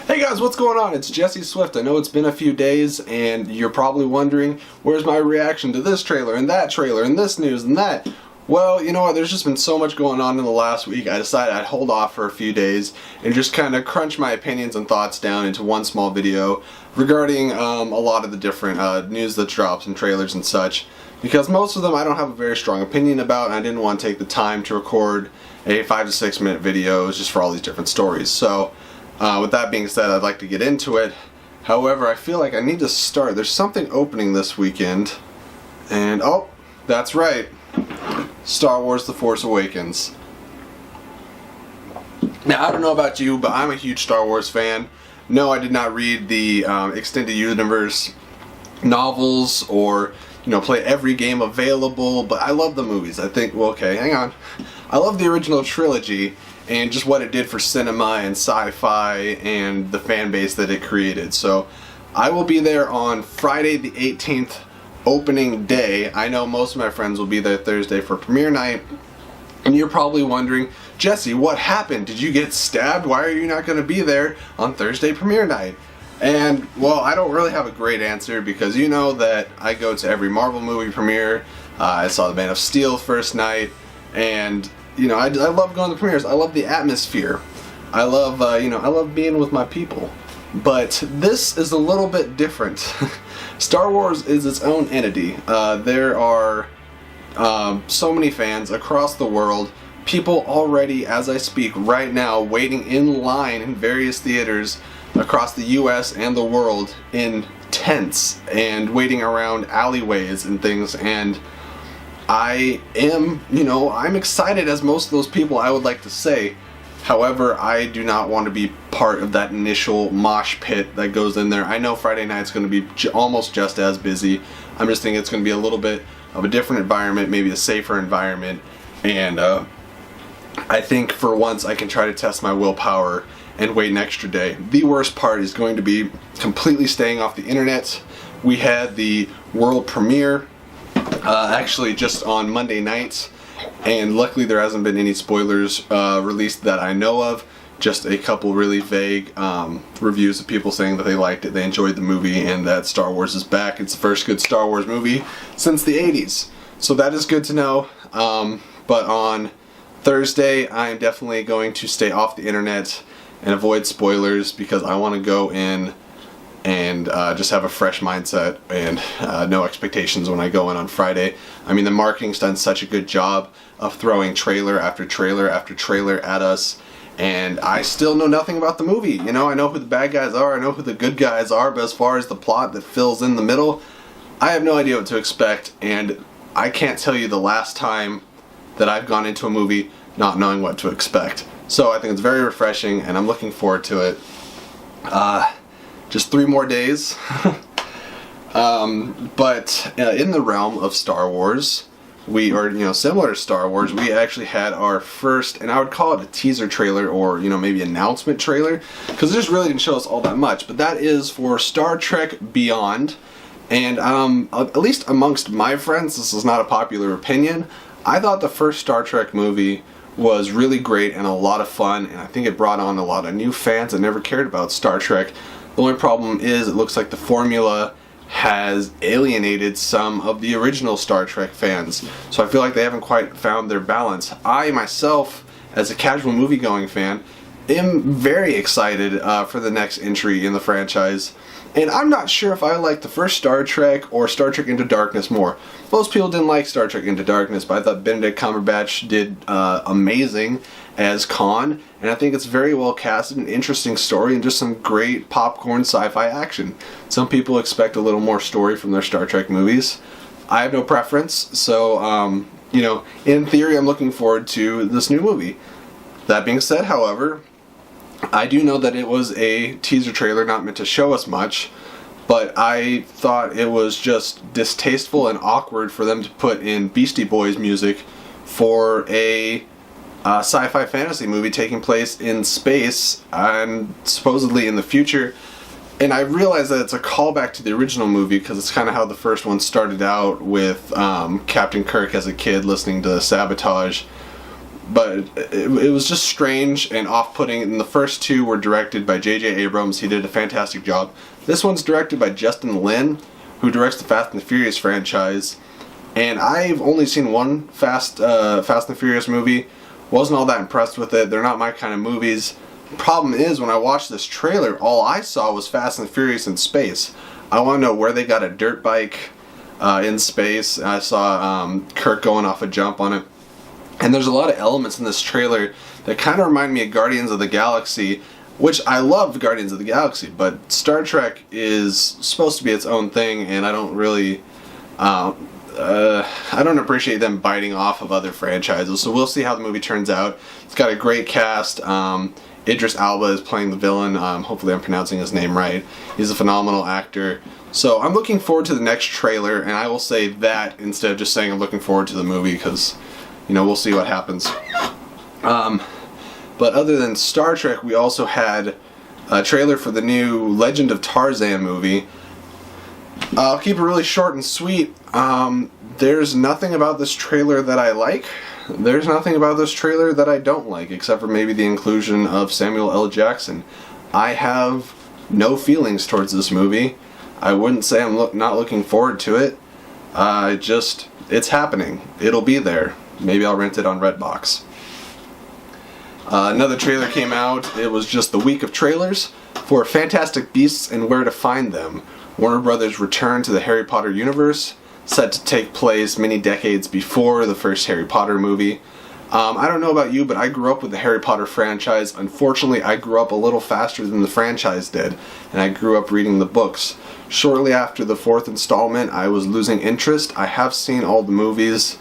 Hey guys, what's going on? It's Jesse Swift. I know it's been a few days and you're probably wondering, where's my reaction to this trailer and this news and that? Well, you know what, there's just been so much going on in the last week, I decided I'd hold off for a few days and just kind of crunch my opinions and thoughts down into one small video regarding a lot of the different news that drops and trailers and such, because most of them I don't have a very strong opinion about and I didn't want to take the time to record a 5 to 6 minute video just for all these different stories. So with that being said, I'd like to get into it. However, I feel like I need to start. There's something opening this weekend, and oh, that's right, Star Wars The Force Awakens. Now, I don't know about you, but I'm a huge Star Wars fan. No, I did not read the extended universe novels or, you know, play every game available, but I love the movies. I think, well, okay, hang on. I love the original trilogy and just what it did for cinema and sci-fi and the fan base that it created. So I will be there on Friday the 18th, opening day. I know most of my friends will be there Thursday for premiere night. And you're probably wondering, Jesse, what happened? Did you get stabbed? Why are you not going to be there on Thursday premiere night? And, well, I don't really have a great answer because you know that I go to every Marvel movie premiere. I saw the Man of Steel first night, and you know, I love going to premieres. I love the atmosphere. I love, you know, I love being with my people. But this is a little bit different. Star Wars is its own entity. There are so many fans across the world. People already, as I speak right now, waiting in line in various theaters across the US and the world in tents and waiting around alleyways and things, and I am, you know, I'm excited as most of those people, I would like to say. However, I do not want to be part of that initial mosh pit that goes in there. I know Friday night's going to be almost just as busy. I'm just thinking it's going to be a little bit of a different environment, maybe a safer environment, and I think for once I can try to test my willpower and wait an extra day. The worst part is going to be completely staying off the internet. We had the world premiere actually just on Monday night, and luckily there hasn't been any spoilers released that I know of. Just a couple really vague reviews of people saying that they liked it, they enjoyed the movie, and that Star Wars is back. It's the first good Star Wars movie since the 80s. So that is good to know. But on Thursday I am definitely going to stay off the internet and avoid spoilers because I want to go in and just have a fresh mindset and no expectations when I go in on Friday. I mean, the marketing's done such a good job of throwing trailer after trailer after trailer at us, and I still know nothing about the movie. You know, I know who the bad guys are, I know who the good guys are, but as far as the plot that fills in the middle, I have no idea what to expect, and I can't tell you the last time that I've gone into a movie not knowing what to expect. So I think it's very refreshing, and I'm looking forward to it. Just 3 more days. But in the realm of Star Wars, similar to Star Wars, we actually had our first, and I would call it a teaser trailer or, you know, maybe announcement trailer, because it just really didn't show us all that much, but that is for Star Trek Beyond. And at least amongst my friends, this is not a popular opinion, I thought the first Star Trek movie was really great and a lot of fun, and I think it brought on a lot of new fans that never cared about Star Trek. The only problem is it looks like the formula has alienated some of the original Star Trek fans. So I feel like they haven't quite found their balance. I myself, as a casual movie-going fan, am very excited for the next entry in the franchise. And I'm not sure if I like the first Star Trek or Star Trek Into Darkness more. Most people didn't like Star Trek Into Darkness, but I thought Benedict Cumberbatch did amazing as Khan, and I think it's very well casted, an interesting story, and just some great popcorn sci-fi action. Some people expect a little more story from their Star Trek movies. I have no preference, so you know, in theory I'm looking forward to this new movie. That being said, however, I do know that it was a teaser trailer, not meant to show us much, but I thought it was just distasteful and awkward for them to put in Beastie Boys music for a sci-fi fantasy movie taking place in space and supposedly in the future. And I realize that it's a callback to the original movie because it's kind of how the first one started out with Captain Kirk as a kid listening to Sabotage. but it was just strange and off-putting. And the first two were directed by J.J. Abrams. He did a fantastic job. This one's directed by Justin Lin, who directs the Fast and the Furious franchise. And I've only seen one Fast and the Furious movie. Wasn't all that impressed with it. They're not my kind of movies. Problem is, when I watched this trailer, all I saw was Fast and the Furious in space. I want to know where they got a dirt bike in space. I saw Kirk going off a jump on it. And there's a lot of elements in this trailer that kind of remind me of Guardians of the Galaxy, which I love Guardians of the Galaxy, but Star Trek is supposed to be its own thing, and I don't really, I don't appreciate them biting off of other franchises. So we'll see how the movie turns out. It's got a great cast. Idris Elba is playing the villain. Hopefully I'm pronouncing his name right. He's a phenomenal actor. So I'm looking forward to the next trailer, and I will say that instead of just saying I'm looking forward to the movie, because, you know, we'll see what happens. But other than Star Trek, we also had a trailer for the new Legend of Tarzan movie. I'll keep it really short and sweet. There's nothing about this trailer that I like. There's nothing about this trailer that I don't like, except for maybe the inclusion of Samuel L. Jackson. I have no feelings towards this movie. I wouldn't say I'm not looking forward to it. It's happening. It'll be there. Maybe I'll rent it on Redbox. Another trailer came out. It was just the week of trailers for Fantastic Beasts and Where to Find Them. Warner Brothers' return to the Harry Potter universe, set to take place many decades before the first Harry Potter movie. I don't know about you, but I grew up with the Harry Potter franchise. Unfortunately, I grew up a little faster than the franchise did, and I grew up reading the books. Shortly after the fourth installment, I was losing interest. I have seen all the movies,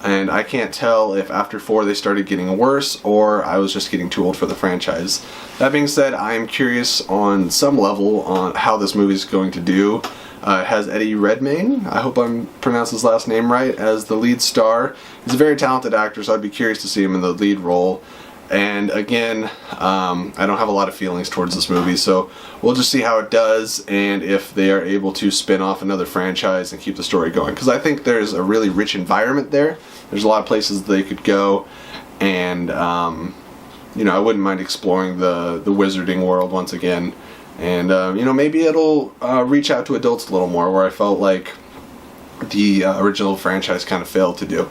and I can't tell if after 4 they started getting worse, or I was just getting too old for the franchise. That being said, I am curious on some level on how this movie is going to do. It has Eddie Redmayne, I hope I'm pronouncing his last name right, as the lead star. He's a very talented actor, so I'd be curious to see him in the lead role. And again, I don't have a lot of feelings towards this movie, so we'll just see how it does and if they are able to spin off another franchise and keep the story going. Because I think there's a really rich environment there. There's a lot of places they could go, and you know, I wouldn't mind exploring the wizarding world once again. And you know, maybe it'll reach out to adults a little more, where I felt like the original franchise kind of failed to do.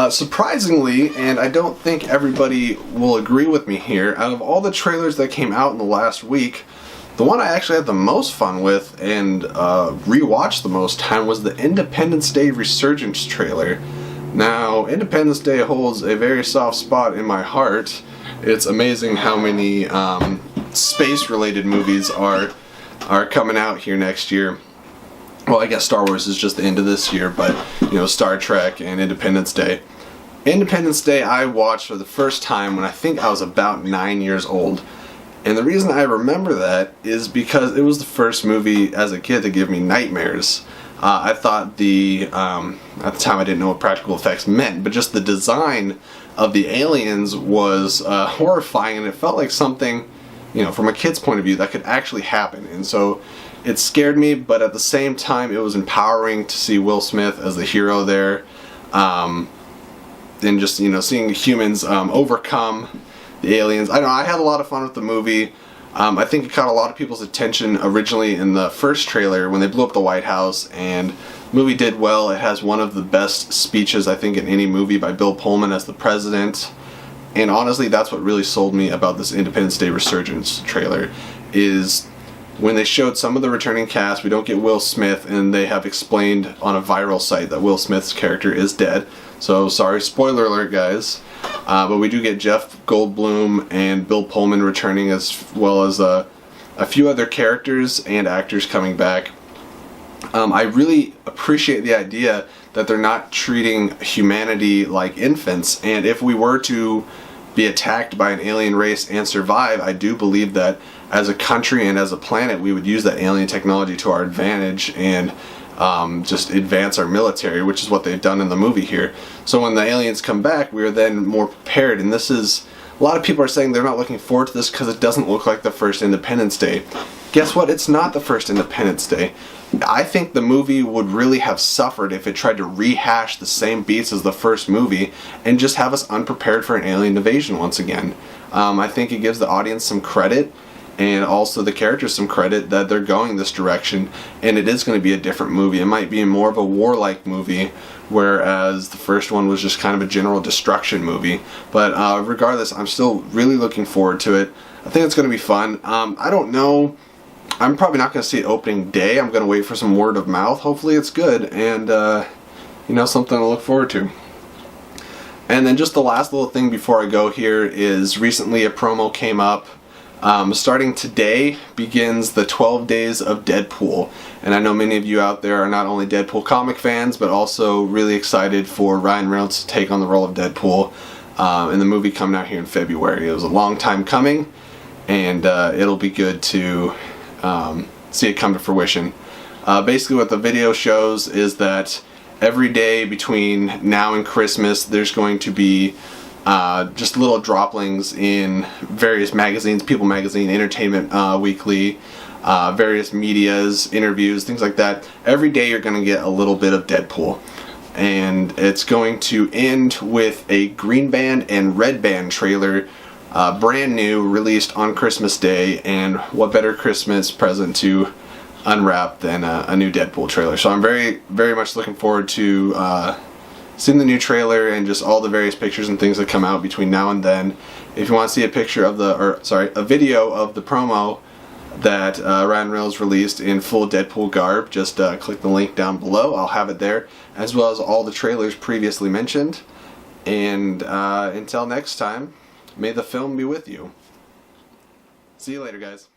Surprisingly, and I don't think everybody will agree with me here, out of all the trailers that came out in the last week, the one I actually had the most fun with and rewatched the most time was the Independence Day Resurgence trailer. Now, Independence Day holds a very soft spot in my heart. It's amazing how many space-related movies are coming out here next year. Well, I guess Star Wars is just the end of this year, but, you know, Star Trek and Independence Day. Independence Day I watched for the first time when I think I was about 9 years old. And the reason I remember that is because it was the first movie as a kid to give me nightmares. I thought at the time I didn't know what practical effects meant, but just the design of the aliens was horrifying, and it felt like something, you know, from a kid's point of view that could actually happen. And so it scared me, but at the same time it was empowering to see Will Smith as the hero there, and just, you know, seeing humans overcome the aliens. I don't know, I had a lot of fun with the movie. I think it caught a lot of people's attention originally in the first trailer when they blew up the White House, and the movie did well. It has one of the best speeches, I think, in any movie by Bill Pullman as the president. And honestly, that's what really sold me about this Independence Day Resurgence trailer, is when they showed some of the returning cast. We don't get Will Smith, and they have explained on a viral site that Will Smith's character is dead. So, sorry, spoiler alert, guys. But we do get Jeff Goldblum and Bill Pullman returning, as well as a few other characters and actors coming back. I really appreciate the idea that they're not treating humanity like infants, and if we were to be attacked by an alien race and survive, I do believe that as a country and as a planet we would use that alien technology to our advantage and just advance our military, which is what they've done in the movie here. So when the aliens come back, we are then more prepared, and this is, a lot of people are saying they're not looking forward to this because it doesn't look like the first Independence Day. guess what? It's not the first Independence Day. I think the movie would really have suffered if it tried to rehash the same beats as the first movie and just have us unprepared for an alien invasion once again. I think it gives the audience some credit and also the characters some credit that they're going this direction, and it is going to be a different movie. It might be more of a warlike movie, whereas the first one was just kind of a general destruction movie. But regardless, I'm still really looking forward to it. I think it's going to be fun. I don't know. I'm probably not going to see it opening day. I'm going to wait for some word of mouth. Hopefully it's good and, something to look forward to. And then just the last little thing before I go here is recently a promo came up. Starting today begins the 12 Days of Deadpool. And I know many of you out there are not only Deadpool comic fans, but also really excited for Ryan Reynolds to take on the role of Deadpool in the movie coming out here in February. It was a long time coming, and it'll be good to see it come to fruition. Basically what the video shows is that every day between now and Christmas there's going to be just little droplings in various magazines, People Magazine, Entertainment Weekly, various medias, interviews, things like that. Every day you're going to get a little bit of Deadpool. And it's going to end with a green band and red band trailer, brand new, released on Christmas Day. And what better Christmas present to unwrap than a new Deadpool trailer. So I'm very, very much looking forward to seeing the new trailer and just all the various pictures and things that come out between now and then. If you want to see a picture of a video of the promo that Ryan Reynolds released in full Deadpool garb, just click the link down below. I'll have it there, as well as all the trailers previously mentioned. And until next time, may the film be with you. See you later, guys.